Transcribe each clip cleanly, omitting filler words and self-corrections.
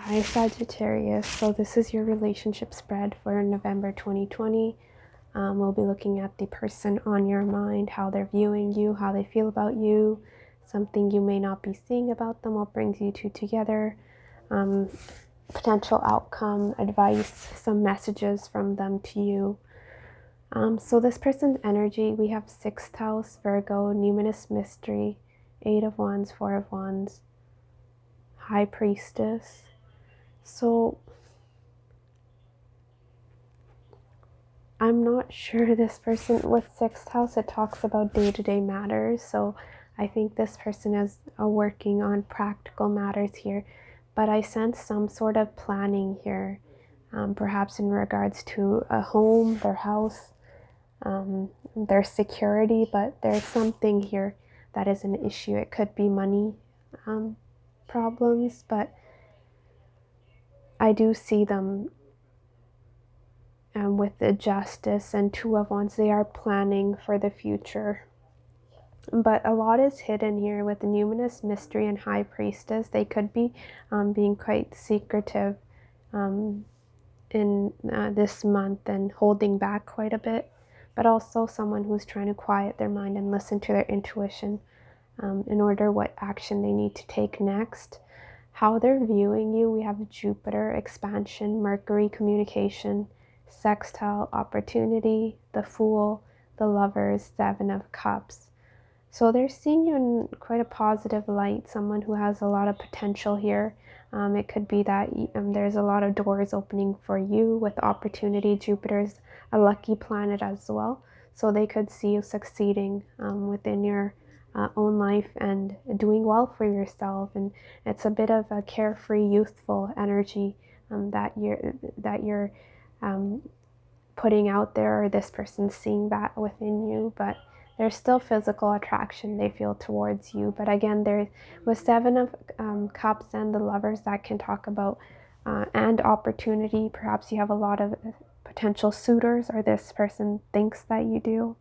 Hi Sagittarius, so this is your relationship spread for November 2020. We'll be looking at the person on your mind, how they're viewing you, how they feel about you, something you may not be seeing about them, what brings you two together, potential outcome, advice, some messages from them to you. So this person's energy, we have 6th house, Virgo, numinous mystery, 8 of Wands, 4 of Wands, High Priestess. So I'm not sure this person with 6th house, it talks about day-to-day matters. So I think this person is working on practical matters here. But I sense some sort of planning here, perhaps in regards to a home, their house, their security. But there's something here that is an issue. It could be money problems, but I do see them with the Justice and 2 of Wands. They are planning for the future. But a lot is hidden here with the Numinous Mystery and High Priestess. They could be being quite secretive in this month and holding back quite a bit. But also someone who's trying to quiet their mind and listen to their intuition in order what action they need to take next. How they're viewing you, we have Jupiter, expansion, Mercury, communication, sextile, opportunity, the Fool, the Lovers, 7 of Cups. So they're seeing you in quite a positive light, someone who has a lot of potential here. It could be that there's a lot of doors opening for you with opportunity. Jupiter's a lucky planet as well. So they could see you succeeding within your own life and doing well for yourself. And it's a bit of a carefree, youthful energy that you're putting out there, or this person's seeing that within you. But there's still physical attraction they feel towards you. But again, there with 7 of Cups and the Lovers, that can talk about and opportunity. Perhaps you have a lot of potential suitors, or this person thinks that you do.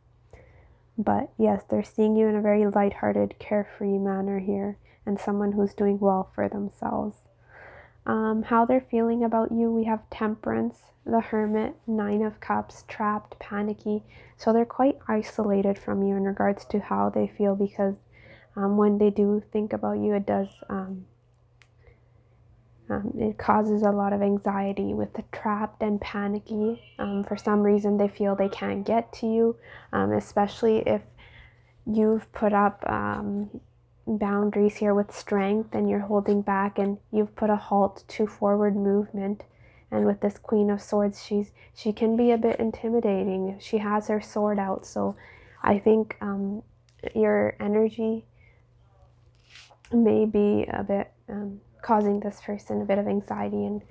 But yes, they're seeing you in a very lighthearted, carefree manner here, and someone who's doing well for themselves. How they're feeling about you, we have Temperance, the Hermit, 9 of Cups, trapped, panicky. So they're quite isolated from you in regards to how they feel, because when they do think about you, it does it causes a lot of anxiety with the trapped and panicky. For some reason, they feel they can't get to you, especially if you've put up boundaries here with strength and you're holding back, and you've put a halt to forward movement. And with this Queen of Swords, she can be a bit intimidating. She has her sword out. So I think your energy may be a bit causing this person a bit of anxiety and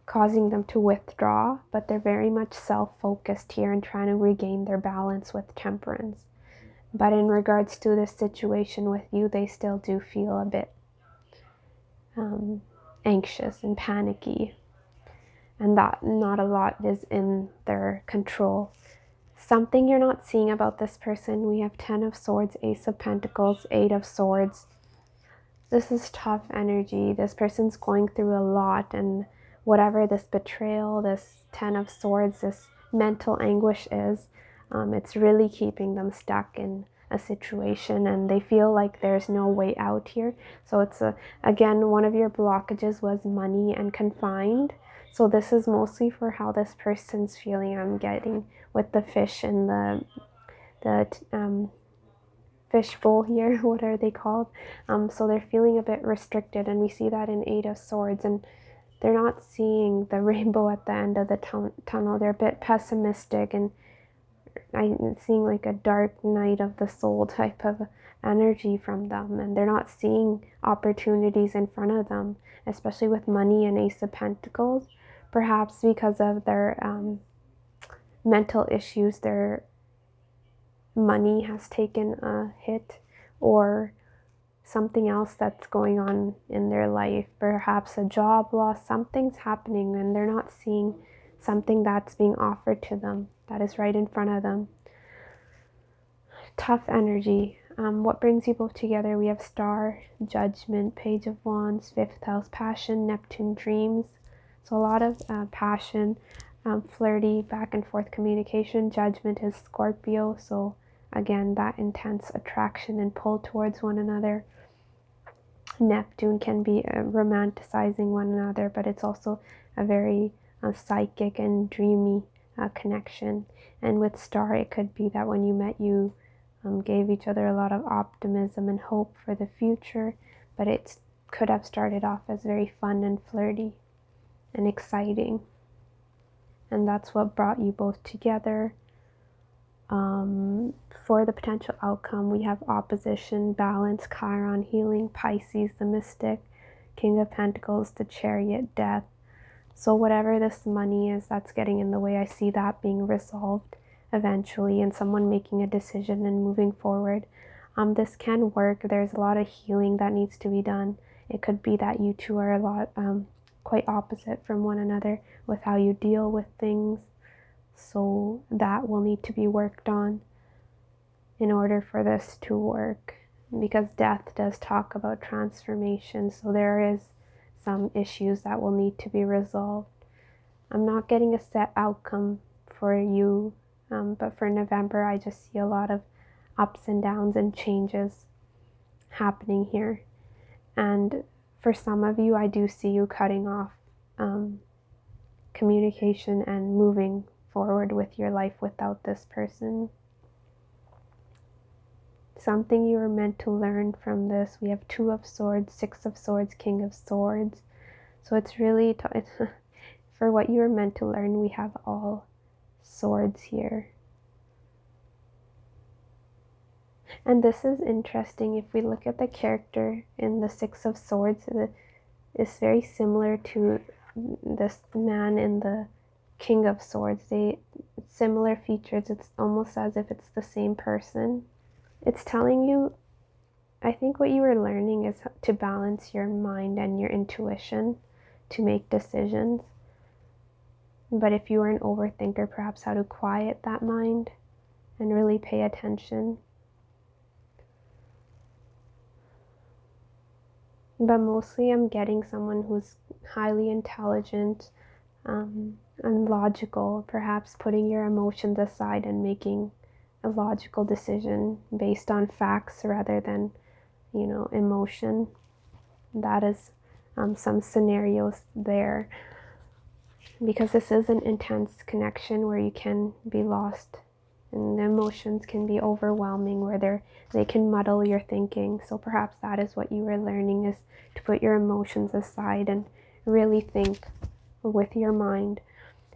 causing them to withdraw, but they're very much self-focused here and trying to regain their balance with Temperance. But in regards to this situation with you, they still do feel a bit anxious and panicky, and that not a lot is in their control. Something you're not seeing about this person, we have 10 of Swords, Ace of Pentacles, 8 of Swords. This is tough energy. This person's going through a lot, and whatever this betrayal, this 10 of Swords, this mental anguish is, it's really keeping them stuck in a situation, and they feel like there's no way out here. So it's again, one of your blockages was money and confined. So this is mostly for how this person's feeling. I'm getting with the fish and the fishbowl here. What are they called? So they're feeling a bit restricted, and we see that in 8 of Swords, and they're not seeing the rainbow at the end of the tunnel. They're a bit pessimistic, and I'm seeing like a dark night of the soul type of energy from them, and they're not seeing opportunities in front of them, especially with money and Ace of Pentacles. Perhaps because of their mental issues, their money has taken a hit, or something else that's going on in their life, perhaps a job loss. Something's happening, and they're not seeing something that's being offered to them that is right in front of them. Tough energy. What brings you both together? We have Star, Judgment, Page of Wands, 5th house, Passion, Neptune, Dreams. So a lot of passion, flirty, back and forth communication. Judgment is Scorpio, so again, that intense attraction and pull towards one another. Neptune can be romanticizing one another, but it's also a very psychic and dreamy connection. And with Star, it could be that when you met, you gave each other a lot of optimism and hope for the future, but it could have started off as very fun and flirty and exciting. And that's what brought you both together. For the potential outcome, we have opposition, balance, Chiron, healing, Pisces, the mystic, King of Pentacles, the Chariot, death. So whatever this money is that's getting in the way, I see that being resolved eventually and someone making a decision and moving forward. This can work. There's a lot of healing that needs to be done. It could be that you two are a lot quite opposite from one another with how you deal with things. So that will need to be worked on in order for this to work, because death does talk about transformation. So there is some issues that will need to be resolved. I'm not getting a set outcome for you, but for November, I just see a lot of ups and downs and changes happening here. And for some of you, I do see you cutting off communication and moving forward with your life without this person. Something you were meant to learn from this. We have 2 of Swords, 6 of Swords, King of Swords. So it's really, for what you were meant to learn, we have all swords here. And this is interesting. If we look at the character in the 6 of Swords, it's very similar to this man in the King of Swords. Similar features. It's almost as if it's the same person. It's telling you, I think what you were learning is to balance your mind and your intuition to make decisions. But if you are an overthinker, perhaps how to quiet that mind and really pay attention. But mostly I'm getting someone who's highly intelligent and logical, perhaps putting your emotions aside and making a logical decision based on facts rather than, emotion. That is some scenarios there, because this is an intense connection where you can be lost and the emotions can be overwhelming, where they can muddle your thinking. So perhaps that is what you were learning, is to put your emotions aside and really think with your mind.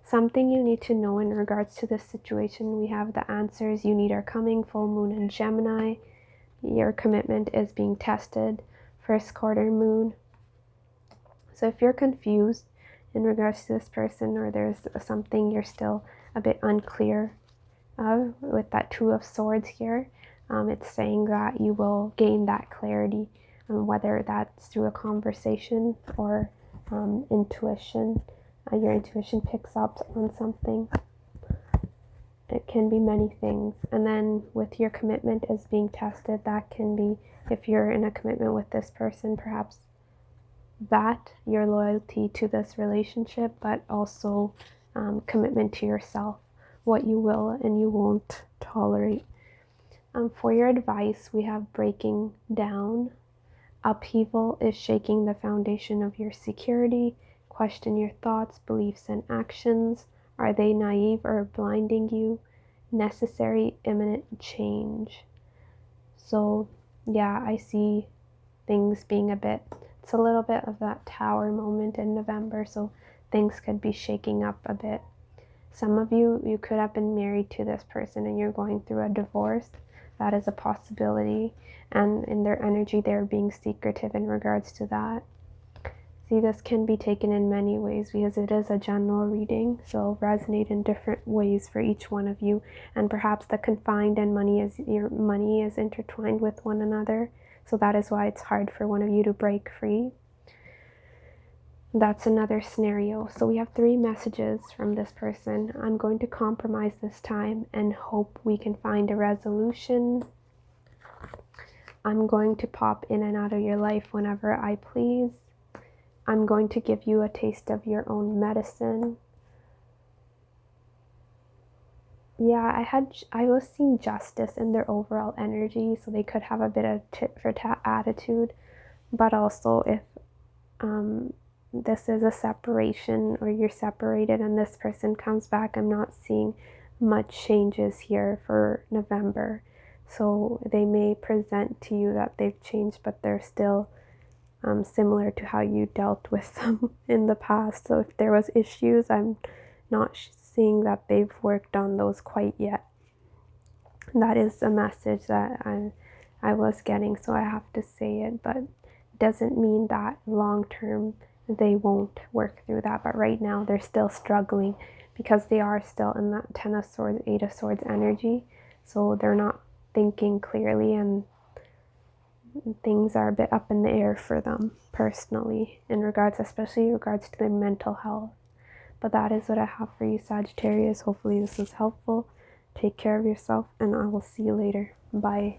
Something you need to know in regards to this situation, we have the answers you need are coming. Full moon in Gemini. Your commitment is being tested. 1st quarter moon. So if you're confused in regards to this person, or there's something you're still a bit unclear of with that 2 of Swords here, it's saying that you will gain that clarity, whether that's through a conversation or intuition. Your intuition picks up on something. It can be many things. And then with your commitment is being tested, that can be, if you're in a commitment with this person, perhaps that your loyalty to this relationship, but also commitment to yourself, what you will and you won't tolerate. For your advice, we have breaking down. Upheaval is shaking the foundation of your security. Question your thoughts, beliefs, and actions. Are they naive or blinding you? Necessary, imminent change. So yeah, I see things being it's a little bit of that Tower moment in November, so things could be shaking up a bit. Some of you could have been married to this person and you're going through a divorce. That is a possibility. And in their energy, they're being secretive in regards to that. See, this can be taken in many ways because it is a general reading, so resonate in different ways for each one of you. And perhaps the confined and your money is intertwined with one another, so that is why it's hard for one of you to break free. That's another scenario. So we have 3 messages from this person. I'm going to compromise this time and hope we can find a resolution. I'm going to pop in and out of your life whenever I please. I'm going to give you a taste of your own medicine. Yeah, I was seeing justice in their overall energy, so they could have a bit of tit for tat attitude. But also, if this is a separation or you're separated and this person comes back, I'm not seeing much changes here for November. So they may present to you that they've changed, but they're still similar to how you dealt with them in the past. So if there was issues, I'm not seeing that they've worked on those quite yet. That is a message that I was getting, so I have to say it, but it doesn't mean that long term they won't work through that. But right now they're still struggling because they are still in that 10 of Swords, 8 of Swords energy. So they're not thinking clearly, and things are a bit up in the air for them personally, in regards, especially in regards to their mental health. But that is what I have for you, Sagittarius. Hopefully this was helpful. Take care of yourself, and I will see you later. Bye.